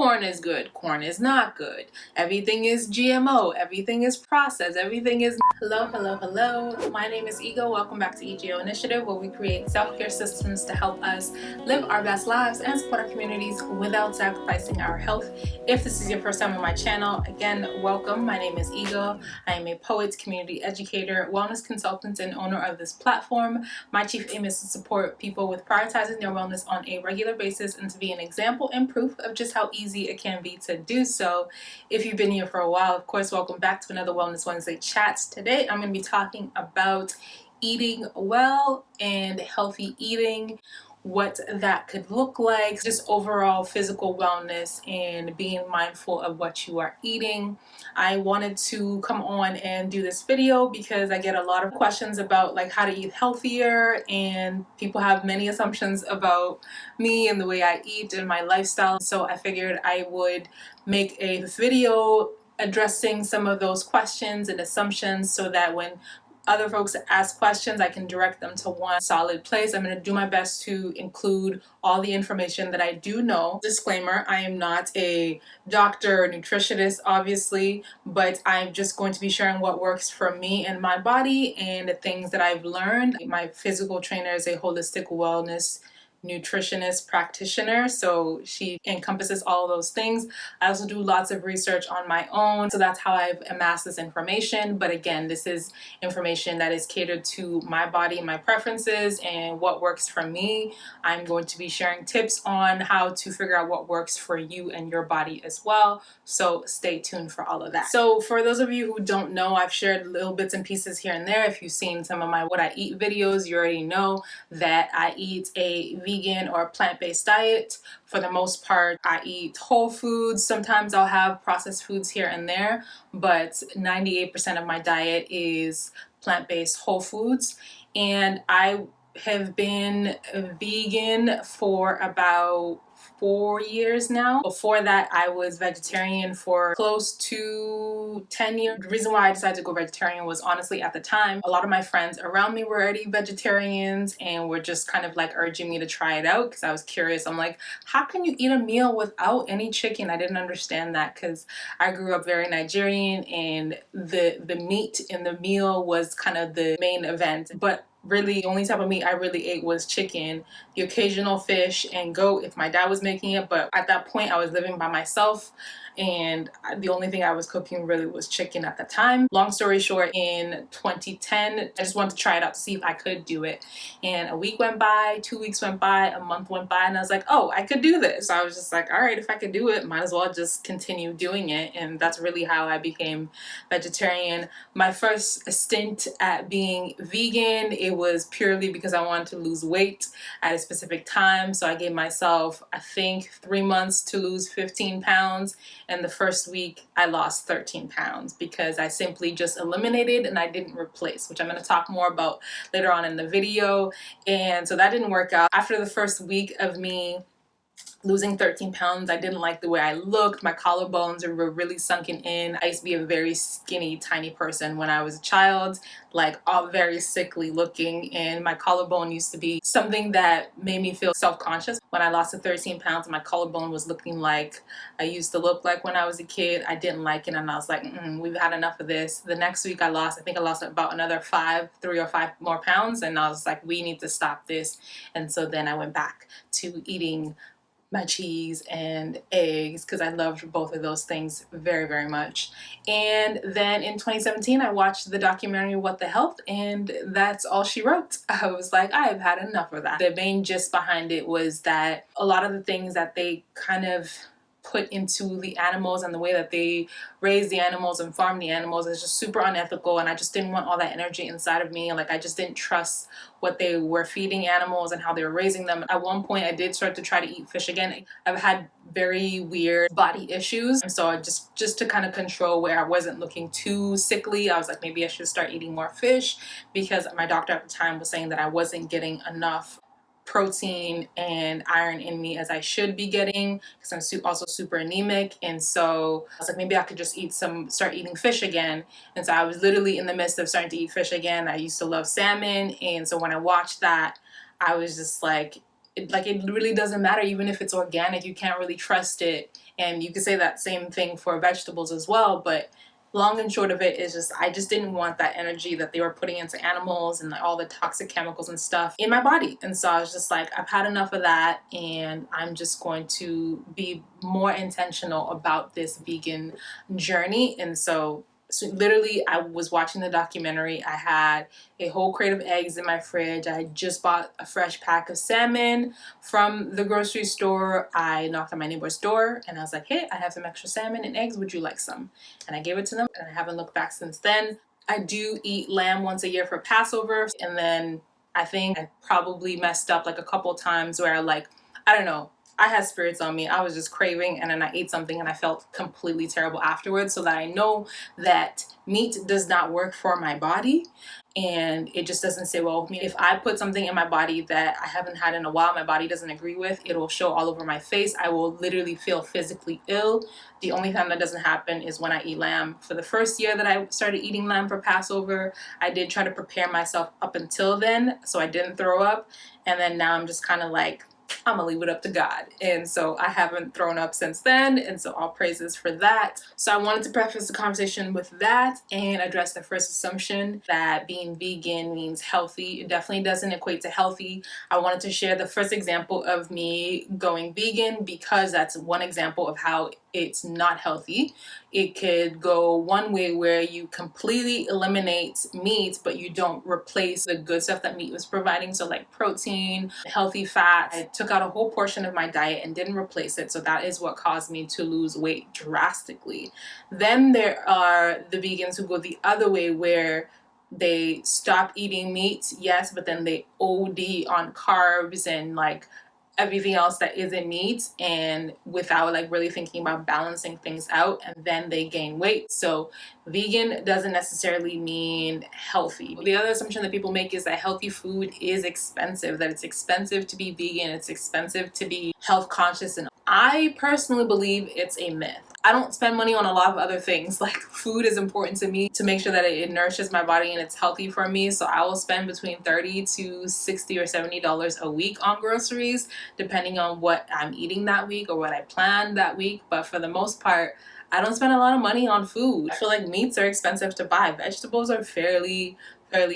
corn is good, corn is not good, everything is GMO, everything is processed, everything is... Hello. My name is Igho. Welcome back to Igho Initiative, where we create self-care systems to help us live our best lives and support our communities without sacrificing our health. If this is your first time on my channel, again, welcome. My name is Igho. I am a poet, community educator, wellness consultant, and owner of this platform. My chief aim is to support people with prioritizing their wellness on a regular basis and to be an example and proof of just how easy it can be to do so. If you've been here for a while, of course, welcome back to another Wellness Wednesday Chats. Today, I'm going to be talking about eating well and healthy eating, what that could look like, just overall physical wellness and being mindful of what you are eating. I wanted to come on and do this video because I get a lot of questions about like how to eat healthier, and people have many assumptions about me and the way I eat and my lifestyle. So I figured I would make a video addressing some of those questions and assumptions so that when other folks ask questions, I can direct them to one solid place. I'm going to do my best to include all the information that I do know. Disclaimer, I am not a doctor or nutritionist, obviously, but I'm just going to be sharing what works for me and my body and the things that I've learned. My physical trainer is a holistic wellness nutritionist practitioner, so she encompasses all of those things. I also do lots of research on my own, so that's how I've amassed this information. But again, this is information that is catered to my body, my preferences, and what works for me. I'm going to be sharing tips on how to figure out what works for you and your body as well, so stay tuned for all of that. So for those of you who don't know, I've shared little bits and pieces here and there. If you've seen some of my what I eat videos, you already know that I eat a vegan or plant-based diet. For the most part, I eat whole foods. Sometimes I'll have processed foods here and there, but 98% of my diet is plant-based whole foods. And I have been vegan for about 4 years now. Before that, I was vegetarian for close to 10 years. The reason why I decided to go vegetarian was honestly at the time, a lot of my friends around me were already vegetarians and were just kind of like urging me to try it out because I was curious. I'm like, how can you eat a meal without any chicken? I didn't understand that because I grew up very Nigerian and the meat in the meal was kind of the main event. But really, the only type of meat I really ate was chicken, the occasional fish and goat if my dad was making it. But at that point, I was living by myself, and the only thing I was cooking really was chicken at the time. Long story short, in 2010, I just wanted to try it out to see if I could do it. And a week went by, 2 weeks went by, a month went by, and I was like, oh, I could do this. So I was just like, all right, if I could do it, might as well just continue doing it. And that's really how I became vegetarian. My first stint at being vegan, it was purely because I wanted to lose weight at a specific time. So I gave myself, I think, 3 months to lose 15 pounds. And the first week I lost 13 pounds because I simply just eliminated and I didn't replace, which I'm going to talk more about later on in the video. And so that didn't work out. After the first week of me losing 13 pounds, I didn't like the way I looked. My collarbones were really sunken in. I used to be a very skinny, tiny person when I was a child, like all very sickly looking, and my collarbone used to be something that made me feel self-conscious. When I lost the 13 pounds, my collarbone was looking like I used to look like when I was a kid. I didn't like it, and I was like, we've had enough of this. The next week I think I lost about another 3 or 5 more pounds, and I was like, we need to stop this. And so then I went back to eating my cheese and eggs because I loved both of those things very, very much. And then in 2017, I watched the documentary What the Health, and that's all she wrote. I was like, I've had enough of that. The main gist behind it was that a lot of the things that they kind of put into the animals and the way that they raise the animals and farm the animals is just super unethical, and I just didn't want all that energy inside of me. Like, I just didn't trust what they were feeding animals and how they were raising them. At one point I did start to try to eat fish again. I've had very weird body issues, and so I just to kind of control where I wasn't looking too sickly, I was like, maybe I should start eating more fish, because my doctor at the time was saying that I wasn't getting enough protein and iron in me as I should be getting, because I'm also super anemic. And so I was like, maybe I could just start eating fish again. And so I was literally in the midst of starting to eat fish again. I used to love salmon, and so when I watched that, I was just like, it really doesn't matter. Even if it's organic, you can't really trust it. And you could say that same thing for vegetables as well. But long and short of it is just, I just didn't want that energy that they were putting into animals and all the toxic chemicals and stuff in my body. And so I was just like, I've had enough of that, and I'm just going to be more intentional about this vegan journey. And so literally, I was watching the documentary. I had a whole crate of eggs in my fridge. I just bought a fresh pack of salmon from the grocery store. I knocked on my neighbor's door and I was like, hey, I have some extra salmon and eggs. Would you like some? And I gave it to them, and I haven't looked back since then. I do eat lamb once a year for Passover. And then I think I probably messed up like a couple times where I don't know, I had spirits on me. I was just craving, and then I ate something and I felt completely terrible afterwards, so that I know that meat does not work for my body. And it just doesn't say well with me. If I put something in my body that I haven't had in a while, my body doesn't agree with, it will show all over my face. I will literally feel physically ill. The only time that doesn't happen is when I eat lamb. For the first year that I started eating lamb for Passover, I did try to prepare myself up until then so I didn't throw up. And then now I'm just kind of like, I'm gonna leave it up to God. And so I haven't thrown up since then, and so all praises for that. So I wanted to preface the conversation with that and address the first assumption that being vegan means healthy. It definitely doesn't equate to healthy. I wanted to share the first example of me going vegan because that's one example of how it's not healthy. It could go one way where you completely eliminate meat, but you don't replace the good stuff that meat was providing. So like protein, healthy fats. I took out a whole portion of my diet and didn't replace it. So that is what caused me to lose weight drastically. Then there are the vegans who go the other way, where they stop eating meat, yes, but then they OD on carbs and like everything else that isn't meat, and without like really thinking about balancing things out, and then they gain weight. So vegan doesn't necessarily mean healthy. The other assumption that people make is that healthy food is expensive, that it's expensive to be vegan, it's expensive to be health conscious, and I personally believe it's a myth. I don't spend money on a lot of other things. Like food is important to me to make sure that it nourishes my body and it's healthy for me. So I will spend between $30 to $60 or $70 a week on groceries, depending on what I'm eating that week or what I planned that week. But for the most part, I don't spend a lot of money on food. I feel like meats are expensive to buy. Vegetables are fairly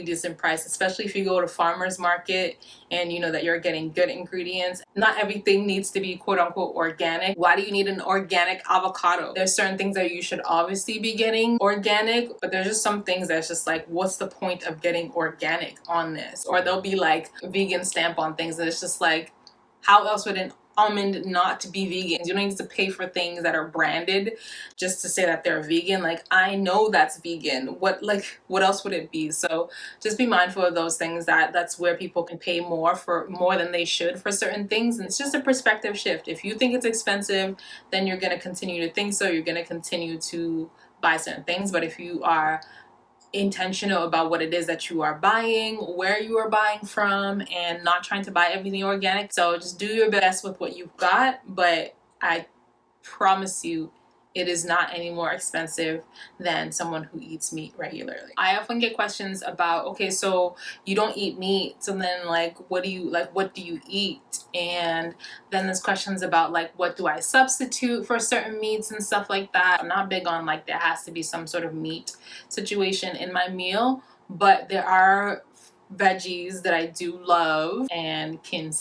decent price, especially if you go to farmer's market and you know that you're getting good ingredients. Not everything needs to be quote unquote organic. Why do you need an organic avocado? There's certain things that you should obviously be getting organic, but there's just some things that's just like, what's the point of getting organic on this? Or there'll be like a vegan stamp on things, and it's just like, how else would an almond not to be vegan? You don't need to pay for things that are branded just to say that they're vegan. Like, I know that's vegan. What else would it be? So just be mindful of those things. That's where people can pay more than they should for certain things. And it's just a perspective shift. If you think it's expensive, then you're going to continue to think so. You're going to continue to buy certain things. But if you are intentional about what it is that you are buying, where you are buying from, and not trying to buy everything organic. So just do your best with what you've got, but I promise you it is not any more expensive than someone who eats meat regularly. I often get questions about, okay, so you don't eat meat, so then what do you eat? And then there's questions about like, what do I substitute for certain meats and stuff like that. I'm not big on like there has to be some sort of meat situation in my meal, but there are veggies that I do love and can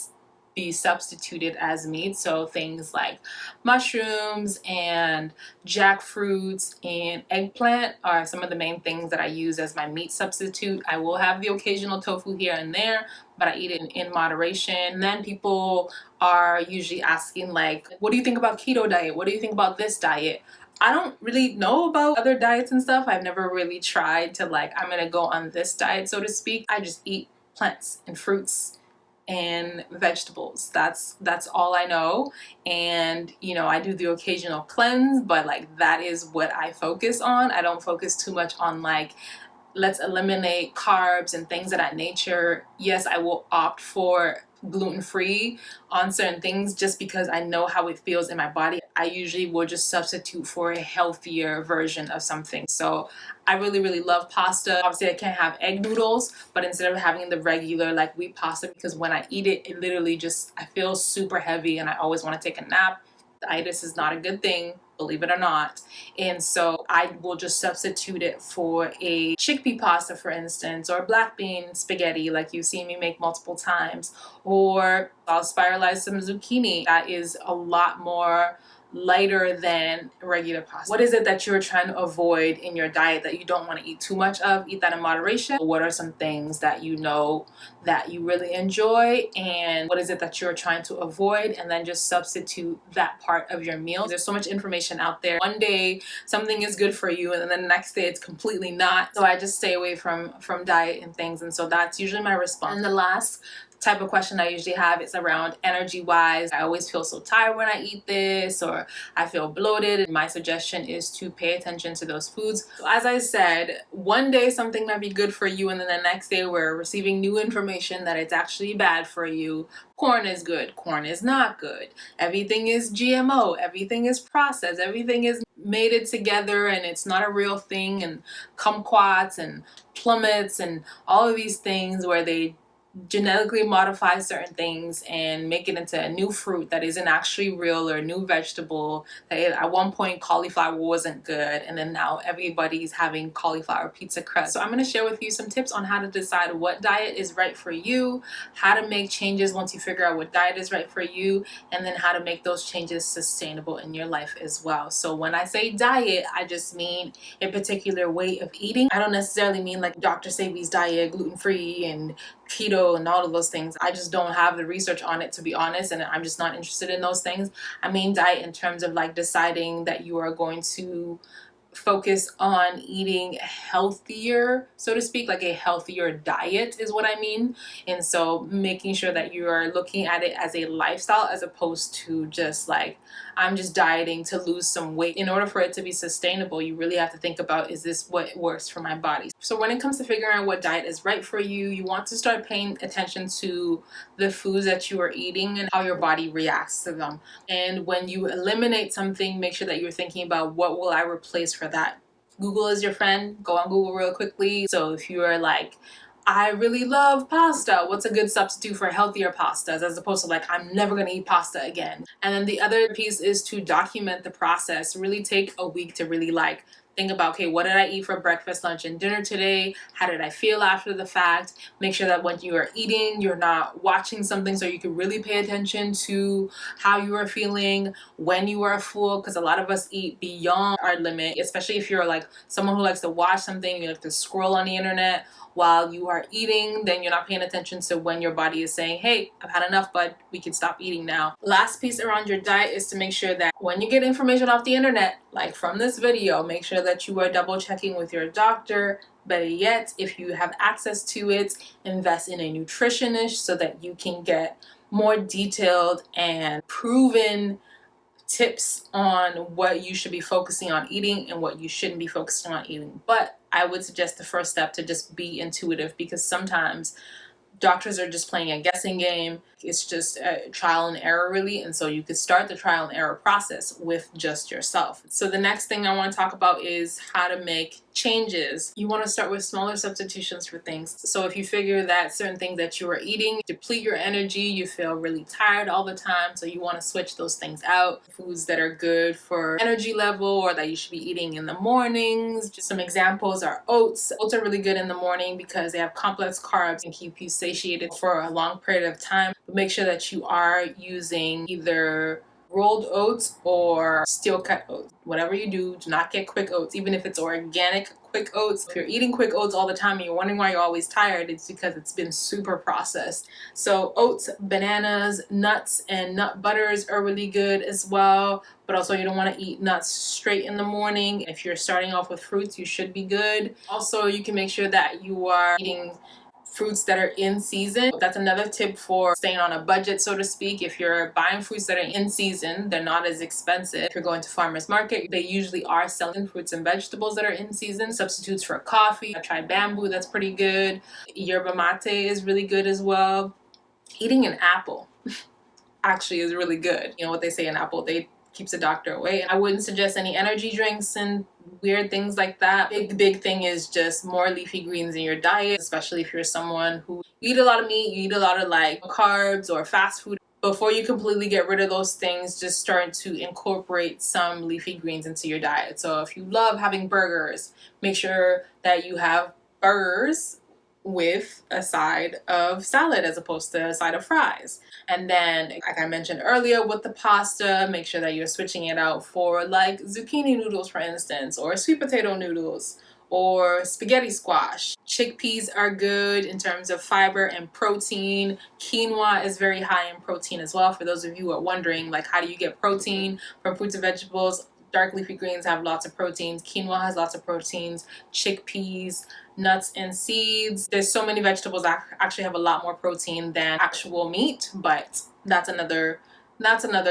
be substituted as meat. So things like mushrooms and jackfruits and eggplant are some of the main things that I use as my meat substitute. I will have the occasional tofu here and there, but I eat it in moderation. And then people are usually asking like, what do you think about keto diet? What do you think about this diet? I don't really know about other diets and stuff. I've never really tried to like, I'm gonna go on this diet, so to speak. I just eat plants and fruits and vegetables. That's all I know. And I do the occasional cleanse, but like that is what I focus on. I don't focus too much on like let's eliminate carbs and things of that nature. Yes, I will opt for gluten-free on certain things just because I know how it feels in my body. I usually will just substitute for a healthier version of something. So I really love pasta. Obviously I can't have egg noodles, but instead of having the regular like wheat pasta, because when I eat it, it literally just, I feel super heavy and I always want to take a nap. The itis is not a good thing, believe it or not. And so I will just substitute it for a chickpea pasta, for instance, or black bean spaghetti like you've seen me make multiple times. Or I'll spiralize some zucchini. That is a lot more lighter than regular pasta. What is it that you're trying to avoid in your diet that you don't want to eat too much of? Eat that in moderation. What are some things that you know that you really enjoy, and what is it that you're trying to avoid? And then just substitute that part of your meal. There's so much information out there. One day something is good for you and then the next day it's completely not. So I just stay away from diet and things. And so that's usually my response. And the last type of question I usually have is around energy wise. I always feel so tired when I eat this, or I feel bloated. And my suggestion is to pay attention to those foods. So as I said, one day something might be good for you and then the next day we're receiving new information that it's actually bad for you. Corn is good, corn is not good. Everything is GMO, everything is processed, everything is mated together and it's not a real thing. And kumquats and plummets and all of these things where they genetically modify certain things and make it into a new fruit that isn't actually real, or a new vegetable. That at one point cauliflower wasn't good and then now everybody's having cauliflower pizza crust. So I'm going to share with you some tips on how to decide what diet is right for you, how to make changes once you figure out what diet is right for you, and then how to make those changes sustainable in your life as well. So when I say diet, I just mean a particular way of eating. I don't necessarily mean like Dr. Sebi's diet, gluten-free and keto and all of those things. I just don't have the research on it, to be honest, and I'm just not interested in those things. I mean diet in terms of like deciding that you are going to focus on eating healthier, so to speak, like a healthier diet is what I mean. And so making sure that you are looking at it as a lifestyle as opposed to just like, I'm just dieting to lose some weight. In order for it to be sustainable, you really have to think about, is this what works for my body? So when it comes to figuring out what diet is right for you, you want to start paying attention to the foods that you are eating and how your body reacts to them. And when you eliminate something, make sure that you're thinking about, what will I replace for that? Google is your friend. Go on Google real quickly. So if you are like, I really love pasta, what's a good substitute for healthier pastas, as opposed to like, I'm never going to eat pasta again. And then the other piece is to document the process. Really take a week to really like think about, okay, what did I eat for breakfast, lunch, and dinner today? How did I feel after the fact? Make sure that when you are eating, you're not watching something, so you can really pay attention to how you are feeling when you are full, because a lot of us eat beyond our limit, especially if you're like someone who likes to watch something, you like to scroll on the internet while you are eating, then you're not paying attention to when your body is saying, hey, I've had enough, bud, we can stop eating now. Last piece around your diet is to make sure that when you get information off the internet, like from this video, make sure that you are double checking with your doctor. Better yet, if you have access to it, invest in a nutritionist so that you can get more detailed and proven tips on what you should be focusing on eating and what you shouldn't be focusing on eating. But I would suggest the first step to just be intuitive, because sometimes doctors are just playing a guessing game. It's just a trial and error, really. And so you could start the trial and error process with just yourself. So the next thing I want to talk about is how to make changes. You want to start with smaller substitutions for things. So if you figure that certain things that you are eating deplete your energy, you feel really tired all the time, so you want to switch those things out. Foods that are good for energy level or that you should be eating in the mornings. Just some examples are oats. Oats are really good in the morning because they have complex carbs and keep you satiated for a long period of time. But make sure that you are using either rolled oats or steel cut oats. Whatever you do not get quick oats, even if it's organic quick oats. If you're eating quick oats all the time and you're wondering why you're always tired, it's because it's been super processed. So oats, bananas, nuts, and nut butters are really good as well. But also you don't want to eat nuts straight in the morning. If you're starting off with fruits, you should be good. Also, you can make sure that you are eating fruits that are in season. That's another tip for staying on a budget, so to speak. If you're buying fruits that are in season, they're not as expensive. If you're going to farmers market, they usually are selling fruits and vegetables that are in season. Substitutes for coffee. I tried bamboo, that's pretty good. Yerba mate is really good as well. Eating an apple actually is really good. You know what they say, an apple they keeps a doctor away. I wouldn't suggest any energy drinks and weird things like that. The big thing is just more leafy greens in your diet, especially if you're someone who eat a lot of meat, you eat a lot of like carbs or fast food. Before you completely get rid of those things, just start to incorporate some leafy greens into your diet. So if you love having burgers, make sure that you have burgers with a side of salad as opposed to a side of fries. And then, like I mentioned earlier, with the pasta, make sure that you're switching it out for like zucchini noodles, for instance, or sweet potato noodles, or spaghetti squash. Chickpeas are good in terms of fiber and protein. Quinoa is very high in protein as well. For those of you who are wondering, like, how do you get protein from fruits and vegetables? Dark leafy greens have lots of proteins. Quinoa has lots of proteins. Chickpeas, nuts and seeds. There's so many vegetables that actually have a lot more protein than actual meat, but that's another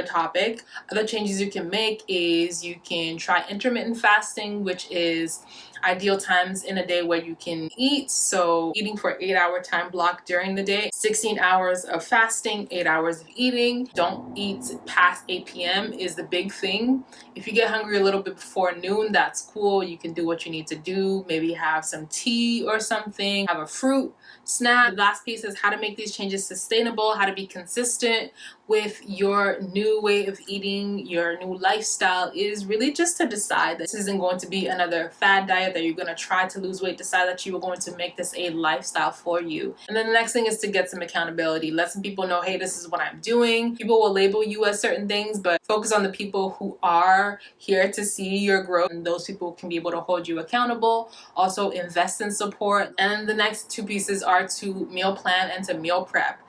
topic. Other changes you can make is you can try intermittent fasting, which is ideal times in a day where you can eat. So eating for 8-hour time block during the day, 16 hours of fasting, 8 hours of eating. Don't eat past 8 p.m. is the big thing. If you get hungry a little bit before noon, that's cool. You can do what you need to do. Maybe have some tea or something, have a fruit snack. The last piece is how to make these changes sustainable, how to be consistent with your new way of eating, your new lifestyle, is really just to decide that this isn't going to be another fad diet, that you're going to try to lose weight, decide that you are going to make this a lifestyle for you. And then the next thing is to get some accountability. Let some people know, hey, this is what I'm doing. People will label you as certain things, but focus on the people who are here to see your growth, and those people can be able to hold you accountable. Also, invest in support. And the next two pieces are to meal plan and to meal prep.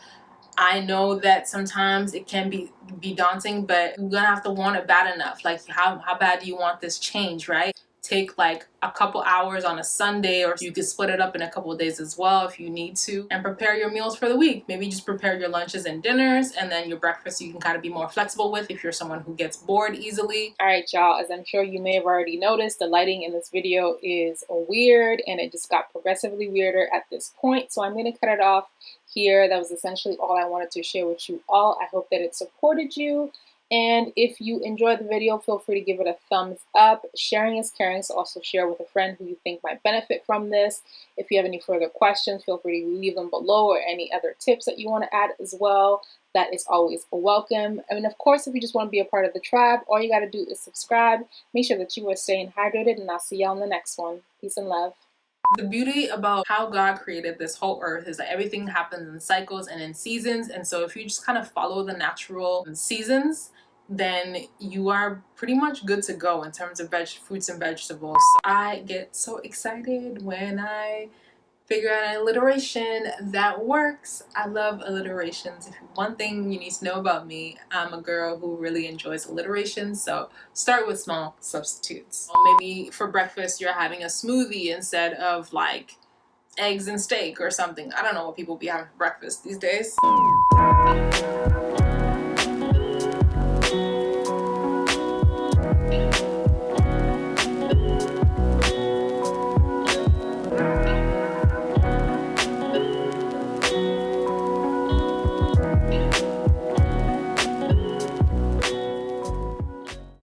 I know that sometimes it can be daunting, but you're gonna have to want it bad enough. Like, how bad do you want this change, right? Take like a couple hours on a Sunday, or you could split it up in a couple of days as well if you need to, and prepare your meals for the week. Maybe just prepare your lunches and dinners, and then your breakfast you can kind of be more flexible with if you're someone who gets bored easily. All right, y'all, as I'm sure you may have already noticed, the lighting in this video is weird, and it just got progressively weirder at this point. So I'm gonna cut it off here. That was essentially all I wanted to share with you all. I hope that it supported you. And if you enjoyed the video, feel free to give it a thumbs up. Sharing is caring, so also share with a friend who you think might benefit from this. If you have any further questions, feel free to leave them below, or any other tips that you want to add as well. That is always welcome. I mean, of course, if you just want to be a part of the tribe, all you got to do is subscribe. Make sure that you are staying hydrated, and I'll see y'all in the next one. Peace and love. The beauty about how God created this whole earth is that everything happens in cycles and in seasons. And so if you just kind of follow the natural seasons, then you are pretty much good to go in terms of fruits and vegetables. I get so excited when I figure out an alliteration that works. I love alliterations. If one thing you need to know about me, I'm a girl who really enjoys alliterations, so start with small substitutes. Or maybe for breakfast you're having a smoothie instead of like eggs and steak or something. I don't know what people be having for breakfast these days.